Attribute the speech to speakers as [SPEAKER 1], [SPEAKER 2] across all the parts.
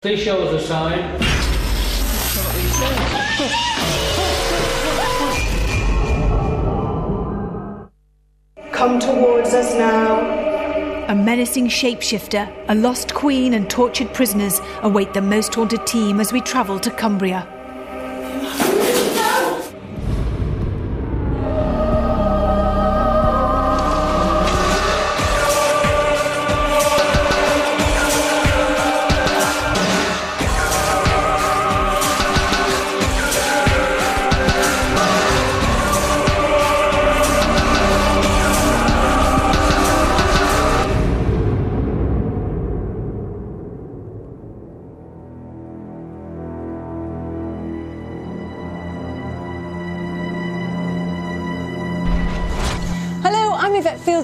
[SPEAKER 1] Please show us a sign.
[SPEAKER 2] Come towards us now.
[SPEAKER 3] A menacing shapeshifter, a lost queen and tortured prisoners await the most haunted team as we travel to Cumbria.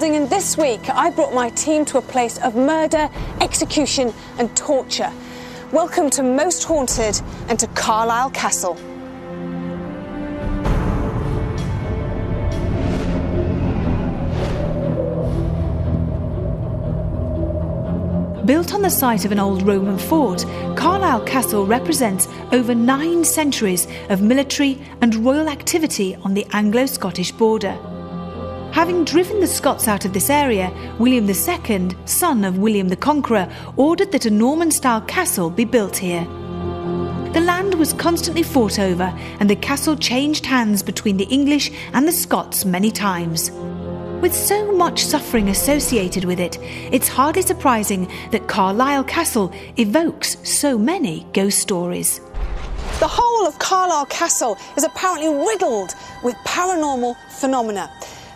[SPEAKER 4] And this week I brought my team to a place of murder, execution and torture. Welcome to Most Haunted and to Carlisle Castle.
[SPEAKER 3] Built on the site of an old Roman fort, Carlisle Castle represents over 9 centuries of military and royal activity on the Anglo-Scottish border. Having driven the Scots out of this area, William II, son of William the Conqueror, ordered that a Norman-style castle be built here. The land was constantly fought over, and the castle changed hands between the English and the Scots many times. With so much suffering associated with it, it's hardly surprising that Carlisle Castle evokes so many ghost stories.
[SPEAKER 4] The whole of Carlisle Castle is apparently riddled with paranormal phenomena.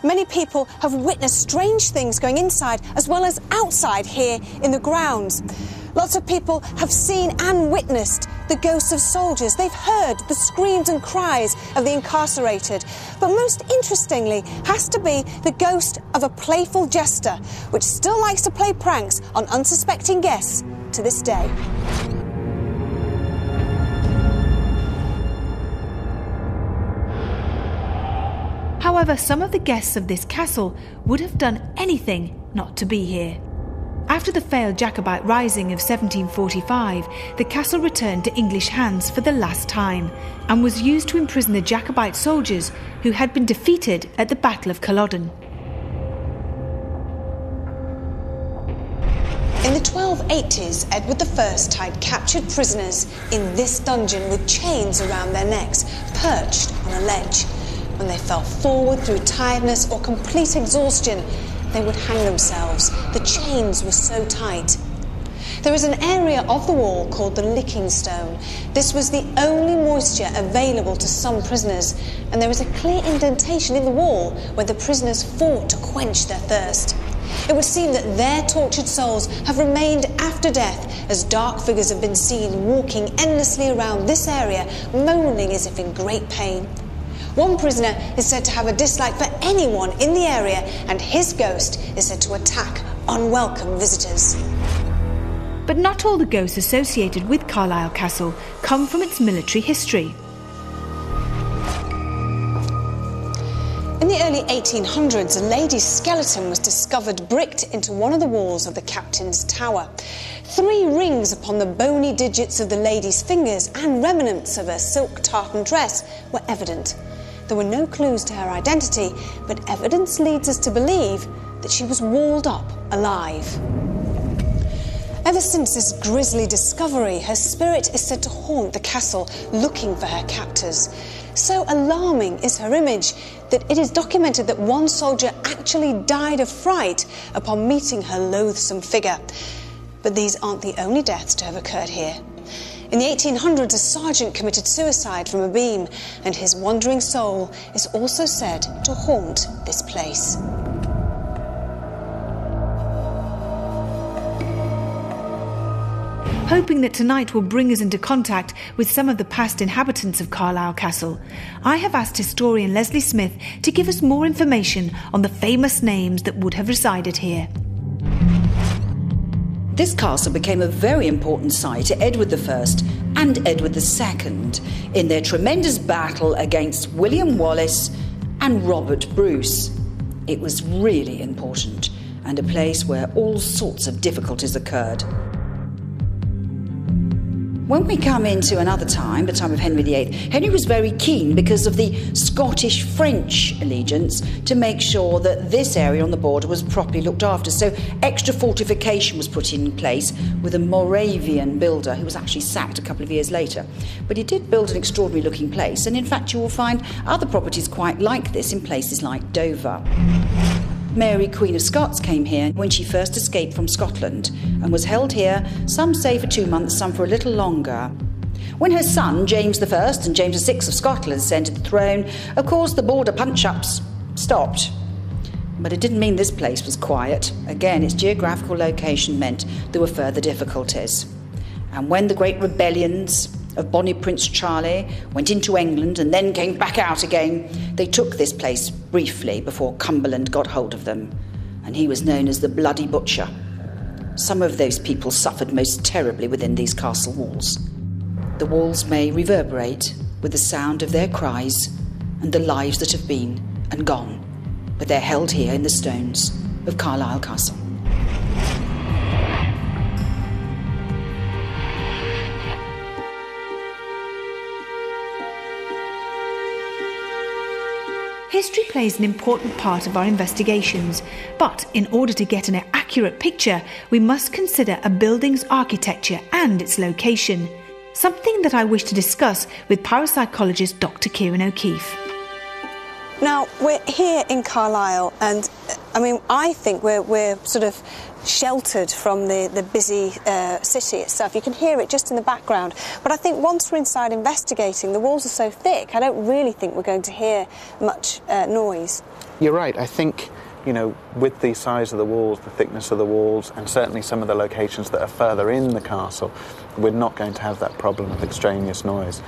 [SPEAKER 4] Many people have witnessed strange things going inside as well as outside here in the grounds. Lots of people have seen and witnessed the ghosts of soldiers. They've heard the screams and cries of the incarcerated. But most interestingly has to be the ghost of a playful jester, which still likes to play pranks on unsuspecting guests to this day.
[SPEAKER 3] However, some of the guests of this castle would have done anything not to be here. After the failed Jacobite Rising of 1745, the castle returned to English hands for the last time and was used to imprison the Jacobite soldiers who had been defeated at the Battle of Culloden.
[SPEAKER 4] In the 1280s, Edward I had captured prisoners in this dungeon with chains around their necks, perched on a ledge. When they fell forward through tiredness or complete exhaustion, they would hang themselves. The chains were so tight. There is an area of the wall called the licking stone. This was the only moisture available to some prisoners, and there is a clear indentation in the wall where the prisoners fought to quench their thirst. It would seem that their tortured souls have remained after death, as dark figures have been seen walking endlessly around this area, moaning as if in great pain. One prisoner is said to have a dislike for anyone in the area, and his ghost is said to attack unwelcome visitors.
[SPEAKER 3] But not all the ghosts associated with Carlisle Castle come from its military history.
[SPEAKER 4] In the early 1800s, a lady's skeleton was discovered bricked into one of the walls of the captain's tower. 3 rings upon the bony digits of the lady's fingers and remnants of her silk tartan dress were evident. There were no clues to her identity, but evidence leads us to believe that she was walled up alive. Ever since this grisly discovery, her spirit is said to haunt the castle, looking for her captors. So alarming is her image that it is documented that one soldier actually died of fright upon meeting her loathsome figure. But these aren't the only deaths to have occurred here. In the 1800s, a sergeant committed suicide from a beam, and his wandering soul is also said to haunt this place.
[SPEAKER 3] Hoping that tonight will bring us into contact with some of the past inhabitants of Carlisle Castle, I have asked historian Leslie Smith to give us more information on the famous names that would have resided here.
[SPEAKER 5] This castle became a very important site to Edward I and Edward II in their tremendous battle against William Wallace and Robert Bruce. It was really important, and a place where all sorts of difficulties occurred. When we come into another time, the time of Henry VIII, Henry was very keen, because of the Scottish-French allegiance, to make sure that this area on the border was properly looked after. So extra fortification was put in place with a Moravian builder who was actually sacked a couple of years later. But he did build an extraordinary-looking place, and in fact you will find other properties quite like this in places like Dover. Mary, Queen of Scots, came here when she first escaped from Scotland and was held here, some say for 2 months, some for a little longer. When her son, James I and James VI of Scotland, ascended the throne, of course the border punch-ups stopped. But it didn't mean this place was quiet. Again, its geographical location meant there were further difficulties. And when the great rebellions of Bonnie Prince Charlie went into England and then came back out again, they took this place briefly before Cumberland got hold of them, and he was known as the Bloody Butcher. Some of those people suffered most terribly within these castle walls. The walls may reverberate with the sound of their cries and the lives that have been and gone, but they're held here in the stones of Carlisle Castle.
[SPEAKER 3] History plays an important part of our investigations, but in order to get an accurate picture, we must consider a building's architecture and its location, something that I wish to discuss with parapsychologist Dr. Kieran O'Keefe.
[SPEAKER 4] Now, we're here in Carlisle, and I think we're sort of sheltered from the busy city itself. You can hear it just in the background. But I think once we're inside investigating, the walls are so thick, I don't really think we're going to hear much noise.
[SPEAKER 1] You're right. I think, with the size of the walls, the thickness of the walls, and certainly some of the locations that are further in the castle, we're not going to have that problem of extraneous noise.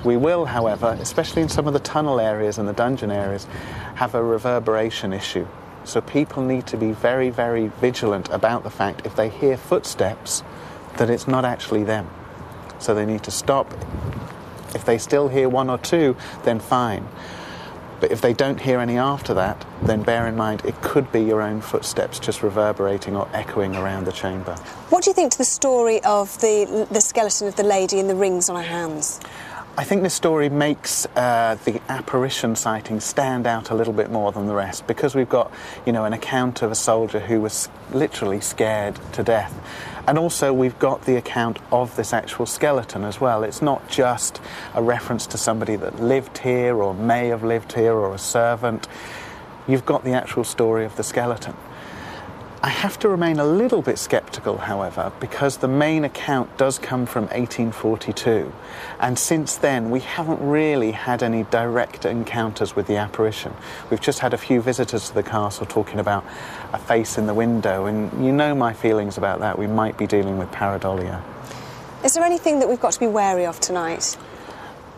[SPEAKER 1] We will, however, especially in some of the tunnel areas and the dungeon areas, have a reverberation issue. So people need to be very, very vigilant about the fact, if they hear footsteps, that it's not actually them. So they need to stop. If they still hear one or two, then fine. But if they don't hear any after that, then bear in mind it could be your own footsteps just reverberating or echoing around the chamber.
[SPEAKER 4] What do you think to the story of the skeleton of the lady in the rings on her hands?
[SPEAKER 1] I think this story makes the apparition sighting stand out a little bit more than the rest, because we've got, an account of a soldier who was literally scared to death. And also we've got the account of this actual skeleton as well. It's not just a reference to somebody that lived here or may have lived here or a servant. You've got the actual story of the skeleton. I have to remain a little bit sceptical, however, because the main account does come from 1842, and since then we haven't really had any direct encounters with the apparition. We've just had a few visitors to the castle talking about a face in the window, and you know my feelings about that. We might be dealing with pareidolia.
[SPEAKER 4] Is there anything that we've got to be wary of tonight?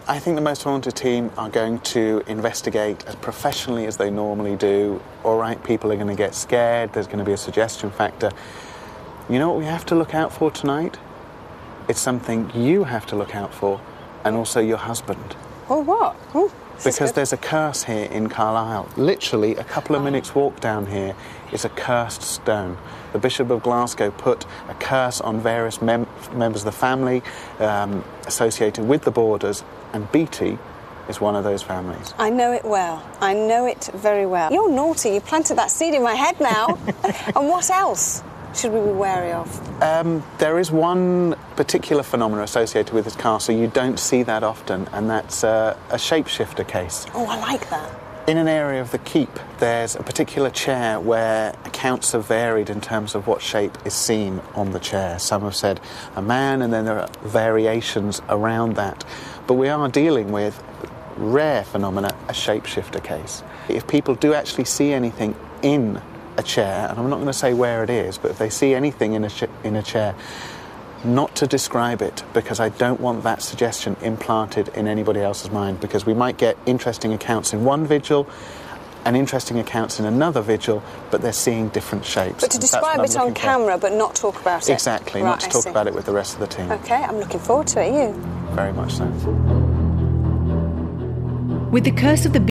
[SPEAKER 1] I think the Most Haunted team are going to investigate as professionally as they normally do. All right, people are going to get scared, there's going to be a suggestion factor. You know what we have to look out for tonight? It's something you have to look out for, and also your husband.
[SPEAKER 4] Oh, what? Oh,
[SPEAKER 1] because there's a curse here in Carlisle. Literally, a couple of minutes walk down here is a cursed stone. The Bishop of Glasgow put a curse on various members of the family associated with the borders, and Beatty is one of those families.
[SPEAKER 4] I know it well. I know it very well. You're naughty. You planted that seed in my head now. And what else should we be wary of?
[SPEAKER 1] There is one particular phenomenon associated with this castle. You don't see that often, and that's a shapeshifter case.
[SPEAKER 4] Oh, I like that.
[SPEAKER 1] In an area of the keep, there's a particular chair where accounts have varied in terms of what shape is seen on the chair. Some have said a man, and then there are variations around that. But we are dealing with rare phenomena, a shapeshifter case. If people do actually see anything in a chair, and I'm not going to say where it is, but if they see anything in a chair, not to describe it, because I don't want that suggestion implanted in anybody else's mind, because we might get interesting accounts in one vigil and interesting accounts in another vigil, but they're seeing different shapes.
[SPEAKER 4] But to describe it on camera, but not talk about it.
[SPEAKER 1] Exactly,
[SPEAKER 4] right,
[SPEAKER 1] not to talk about it with the rest of the team.
[SPEAKER 4] OK, I'm looking forward to it. You?
[SPEAKER 1] Very much so.
[SPEAKER 3] With the curse of the